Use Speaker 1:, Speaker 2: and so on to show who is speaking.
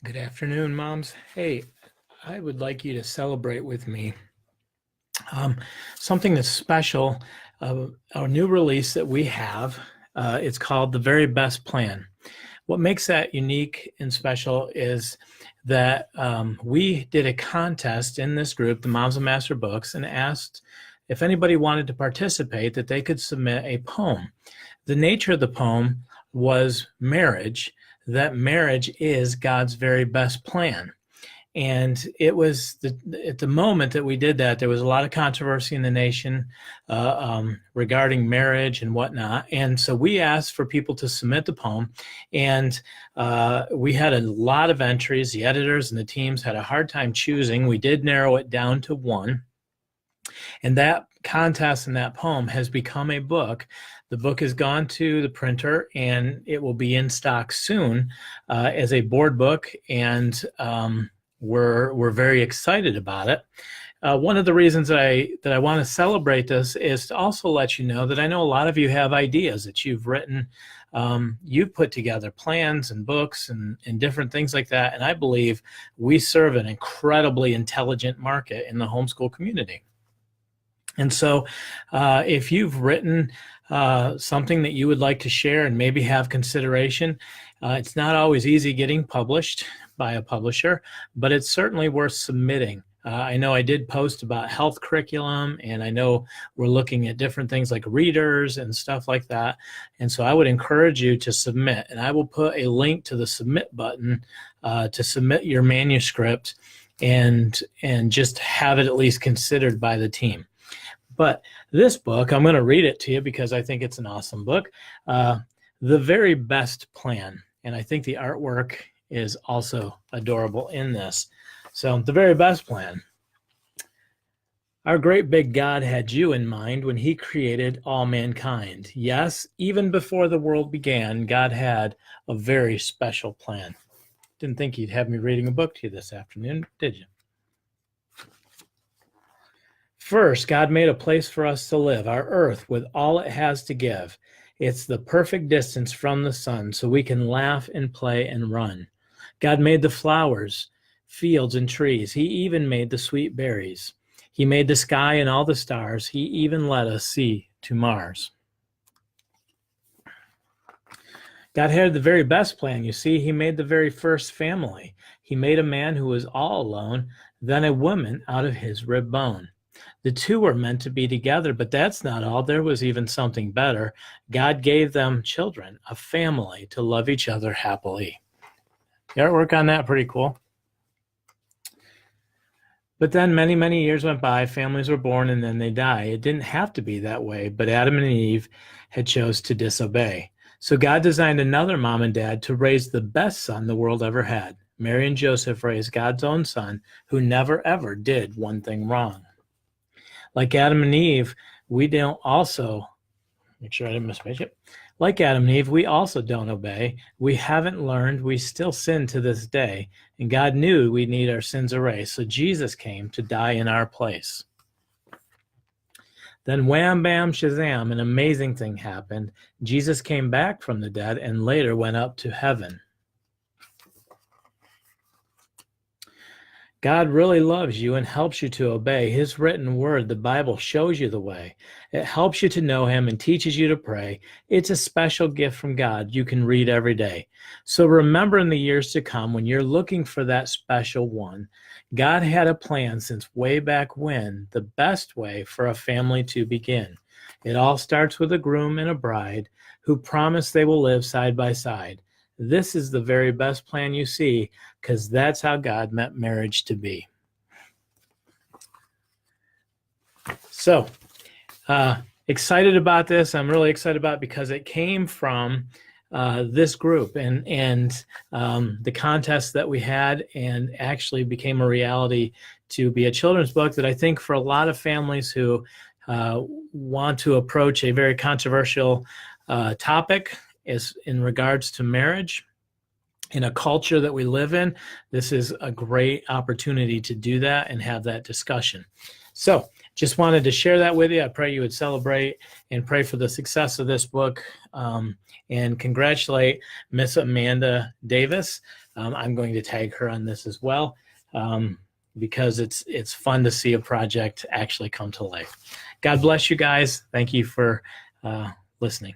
Speaker 1: Good afternoon, moms. Hey, I would like you to celebrate with me something that's special, a new release that we have. It's called The Very Best Plan. What makes that unique and special is that we did a contest in this group, the Moms of Master Books, and asked if anybody wanted to participate that they could submit a poem. The nature of the poem was marriage, that marriage is God's very best plan. And it was at the moment that we did that, there was a lot of controversy in the nation regarding marriage and whatnot. And so we asked for people to submit the poem. And we had a lot of entries. The editors and the teams had a hard time choosing. We did narrow it down to one. And that contest and that poem has become a book. The book has gone to the printer, and it will be in stock soon as a board book. And we're very excited about it. One of the reasons that I want to celebrate this is to also let you know that I know a lot of you have ideas that you've written. You've put together plans and books and different things like that. And I believe we serve an incredibly intelligent market in the homeschool community. And so if you've written something that you would like to share and maybe have consideration, it's not always easy getting published by a publisher, but it's certainly worth submitting. I know I did post about health curriculum, and I know we're looking at different things like readers and stuff like that. And so I would encourage you to submit, and I will put a link to the submit button to submit your manuscript and just have it at least considered by the team. But this book, I'm going to read it to you because I think it's an awesome book, The Very Best Plan. And I think the artwork is also adorable in this. So, The Very Best Plan. Our great big God had you in mind when he created all mankind. Yes, even before the world began, God had a very special plan. Didn't think you'd have me reading a book to you this afternoon, did you? First, God made a place for us to live, our earth, with all it has to give. It's the perfect distance from the sun, so we can laugh and play and run. God made the flowers, fields, and trees. He even made the sweet berries. He made the sky and all the stars. He even let us see to Mars. God had the very best plan. You see, he made the very first family. He made a man who was all alone, then a woman out of his rib bone. The two were meant to be together, but that's not all. There was even something better. God gave them children, a family to love each other happily. The artwork on that, pretty cool. But then many, many years went by, families were born, and then they die. It didn't have to be that way, but Adam and Eve had chose to disobey. So God designed another mom and dad to raise the best son the world ever had. Mary and Joseph raised God's own son, who never, ever did one thing wrong. Like Adam and Eve, we don't also, make sure I didn't misspell it. Like Adam and Eve, we also don't obey. We haven't learned. We still sin to this day. And God knew we'd need our sins erased. So Jesus came to die in our place. Then wham, bam, shazam, an amazing thing happened. Jesus came back from the dead and later went up to heaven. God really loves you and helps you to obey his written word. The Bible shows you the way. It helps you to know him and teaches you to pray. It's a special gift from God you can read every day. So remember in the years to come, when you're looking for that special one, God had a plan since way back when, the best way for a family to begin. It all starts with a groom and a bride who promise they will live side by side. This is the very best plan you see, because that's how God meant marriage to be. So, excited about this. I'm really excited about it because it came from this group and the contest that we had, and actually became a reality to be a children's book that I think for a lot of families who want to approach a very controversial topic is in regards to marriage. In a culture that we live in, this is a great opportunity to do that and have that discussion. So just wanted to share that with you. I pray you would celebrate and pray for the success of this book, and congratulate Miss Amanda Davis I'm going to tag her on this as well, because it's fun to see a project actually come to life. God bless you guys. Thank you for listening.